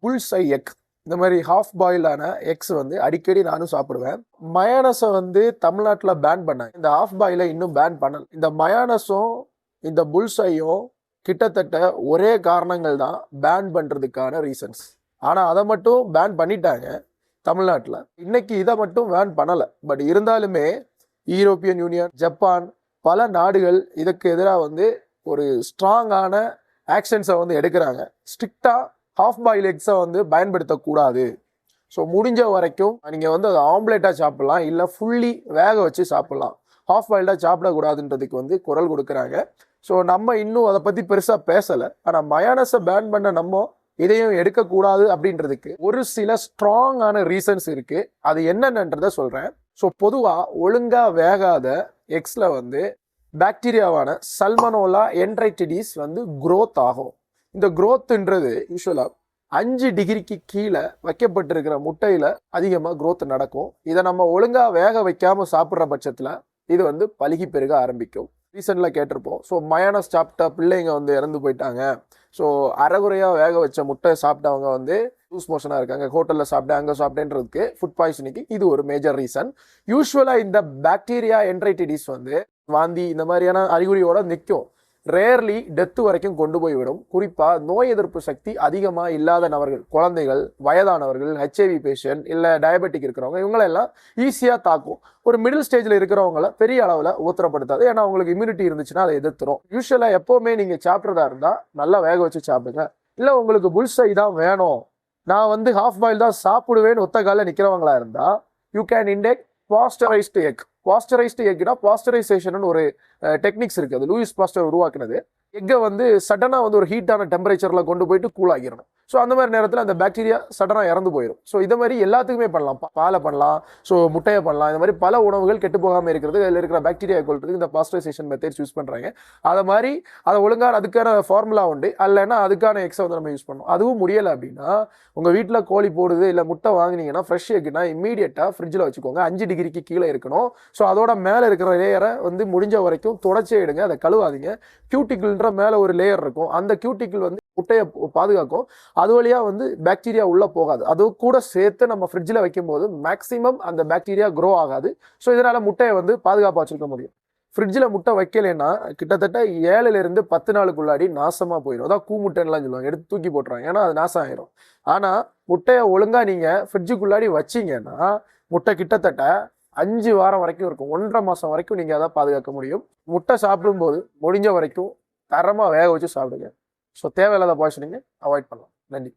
புல்சை egg, இந்த மாதிரி half பாயிலான X வந்து அடிக்கடி நானும் சாப்பிடுவேன். மயோனஸை வந்து தமிழ்நாட்டில் பேன் பண்ணாங்க, இந்த ஹாஃப் பாயிலை இன்னும் பேன் பண்ணல. இந்த மயோனஸும் இந்த புல்சையும் கிட்டத்தட்ட ஒரே காரணங்கள் தான் பேன் பண்ணுறதுக்கான ரீசன்ஸ். ஆனால் அதை மட்டும் பேன் பண்ணிட்டாங்க தமிழ்நாட்டில். இன்னைக்கு இதை மட்டும் பேன் பண்ணலை. பட் இருந்தாலுமே யூரோப்பியன் யூனியன், ஜப்பான், பல நாடுகள் இதுக்கு எதிராக வந்து ஒரு ஸ்ட்ராங்கான ஆக்ஷன்ஸை வந்து எடுக்கிறாங்க. ஸ்ட்ரிக்டாக ஹாஃப் பாயில் எக்ஸை வந்து பயன்படுத்தக்கூடாது. ஸோ முடிஞ்ச வரைக்கும் நீங்கள் வந்து அதை ஆம்லேட்டாக சாப்பிட்லாம், இல்லை ஃபுல்லி வேக வச்சு சாப்பிட்லாம். ஹாஃப் பாயில்டாக சாப்பிடக்கூடாதுன்றதுக்கு வந்து குரல் கொடுக்குறாங்க. ஸோ நம்ம இன்னும் அதை பற்றி பெருசாக பேசலை. ஆனால் மயோனஸை பேன் பண்ண நம்ம இதையும் எடுக்கக்கூடாது அப்படின்றதுக்கு ஒரு சில ஸ்ட்ராங்கான ரீசன்ஸ் இருக்குது. அது என்னென்னன்றதை சொல்கிறேன். ஸோ பொதுவாக ஒழுங்காக வேகாத எக்ஸில் வந்து பாக்டீரியாவான சல்மனோலா என்ட்ரைட்டிடிஸ் வந்து க்ரோத் ஆகும். இந்த க்ரோத்துன்றது யூஸ்வலாக 5 டிகிரிக்கு கீழே வைக்கப்பட்டிருக்கிற முட்டையில் அதிகமாக க்ரோத் நடக்கும். இதை நம்ம ஒழுங்காக வேக வைக்காமல் சாப்பிட்ற பட்சத்தில் இது வந்து பழுகி பெருக ஆரம்பிக்கும். ரீசெண்டில் கேட்டிருப்போம். ஸோ மயோனஸ் சாப்பிட்ட பிள்ளைங்க வந்து இறந்து போயிட்டாங்க. ஸோ அரைகுறையாக வேக வச்ச முட்டை சாப்பிட்டவங்க வந்து லூஸ் மோஷனாக இருக்காங்க, ஹோட்டலில் சாப்பிட்டேன் அங்கே சாப்பிட்டேன்றதுக்கு ஃபுட் பாய்சனிக்கு இது ஒரு மேஜர் ரீசன். யூஸ்வலாக இந்த பாக்டீரியா என்ட்ரைட்டிடிஸ் வந்து வாந்தி இந்த மாதிரியான அறிகுறியோட நிற்கும். ரேர்லி டெத்து வரைக்கும் கொண்டு போய் விடும். குறிப்பாக நோய் எதிர்ப்பு சக்தி அதிகமாக இல்லாத நபர்கள், குழந்தைகள், வயதானவர்கள், ஹெச்ஐவி பேஷண்ட், இல்லை டயபெட்டிக் இருக்கிறவங்க, இவங்களெல்லாம் ஈஸியாக தாக்கும். ஒரு மிடில் ஸ்டேஜில் இருக்கிறவங்கள பெரிய அளவில் ஊத்திரப்படுத்தாது. ஏன்னா அவங்களுக்கு இம்யூனிட்டி இருந்துச்சுன்னா அதை எதிர்த்துரும். யூஸ்வலாக எப்போவுமே நீங்கள் சாப்பிட்றதா இருந்தால் நல்லா வேக வச்சு சாப்பிடுங்க. இல்லை உங்களுக்கு புல்சை தான் வேணும், நான் வந்து ஹாஃப் பாயில் தான் சாப்பிடுவேன்னு ஒத்த காலில் நிற்கிறவங்களா இருந்தால் you can intake pasteurised egg. Pasteurised எக்னா பாஸ்டரைசேஷன் ஒரு டெக்னிக்ஸ் இருக்குது, அது லூயிஸ் பாஸ்டர் உருவாக்குனது. எக்கை வந்து சடனாக வந்து ஒரு ஹீட்டான டெம்பரேச்சரில் கொண்டு போயிட்டு கூலாகிடணும். ஸோ அந்த மாதிரி நேரத்தில் அந்த பாக்டீரியா சடனாக இறந்து போயிடும். ஸோ இதை மாதிரி எல்லாத்துக்குமே பண்ணலாம். பாலை பண்ணலாம், ஸோ முட்டையை பண்ணலாம். இந்த மாதிரி பல உணவுகள் கெட்டு போகாமல் இருக்கிறது, அதில் இருக்கிற பாக்டீரியா கொள்றதுக்கு இந்த பாஸ்டரைசேஷன் மெத்தட்ஸ் யூஸ் பண்ணுறாங்க. அதை மாதிரி அதை ஒழுங்கான அதுக்கான ஃபார்முலா உண்டு, இல்லைன்னா அதுக்கான எக்ஸை வந்து நம்ம யூஸ் பண்ணணும். அதுவும் முடியலை அப்படின்னா உங்கள் வீட்டில் கோழி போடுது இல்லை முட்டை வாங்கினீங்கன்னா ஃப்ரெஷ் எக்குனா இம்மீடியட்டாக ஃப்ரிட்ஜில் வச்சுக்கோங்க. 5 டிகிரிக்கு கீழே இருக்கணும். ஸோ அதோட மேலே இருக்கிற லேயரை வந்து முடிஞ்ச வரைக்கும் தொடச்சே எடுங்க, அதை கழுவாதீங்க. கியூட்டிக்கிள்ன்ற மேலே ஒரு லேயர் இருக்கும், அந்த கியூட்டிக்கிள் வந்து முட்டையை பாதுகாக்கும். அது வழியாக வந்து பாக்டீரியா உள்ளே போகாது. அது கூட சேர்த்து நம்ம ஃப்ரிட்ஜில் வைக்கும்போது மேக்ஸிமம் அந்த பாக்டீரியா க்ரோ ஆகாது. ஸோ இதனால் முட்டையை வந்து பாதுகாப்பாக வச்சுருக்க முடியும். ஃப்ரிட்ஜில் முட்டை வைக்கலைன்னா கிட்டத்தட்ட 7லேருந்து 10 நாளுக்குள்ளாடி நாசமாக போயிடும். அதான் கூமுட்டைன்னெலாம் சொல்லுவாங்க, எடுத்து தூக்கி போட்டுருவாங்க, ஏன்னா அது நாசம் ஆயிரும். ஆனால் முட்டையை ஒழுங்காக நீங்கள் ஃப்ரிட்ஜுக்குள்ளாடி வச்சிங்கன்னா முட்டை கிட்டத்தட்ட 5 வாரம் வரைக்கும் இருக்கும். 1.5 மாதம் வரைக்கும் நீங்கள் அதை பாதுகாக்க முடியும். முட்டை சாப்பிடும்போது முடிஞ்ச வரைக்கும் தரமாக வேக வச்சு சாப்பிடுங்க. ஸோ தேவையில்லாத பாய்சனிங்கை அவாய்ட் பண்ணலாம். நன்றி.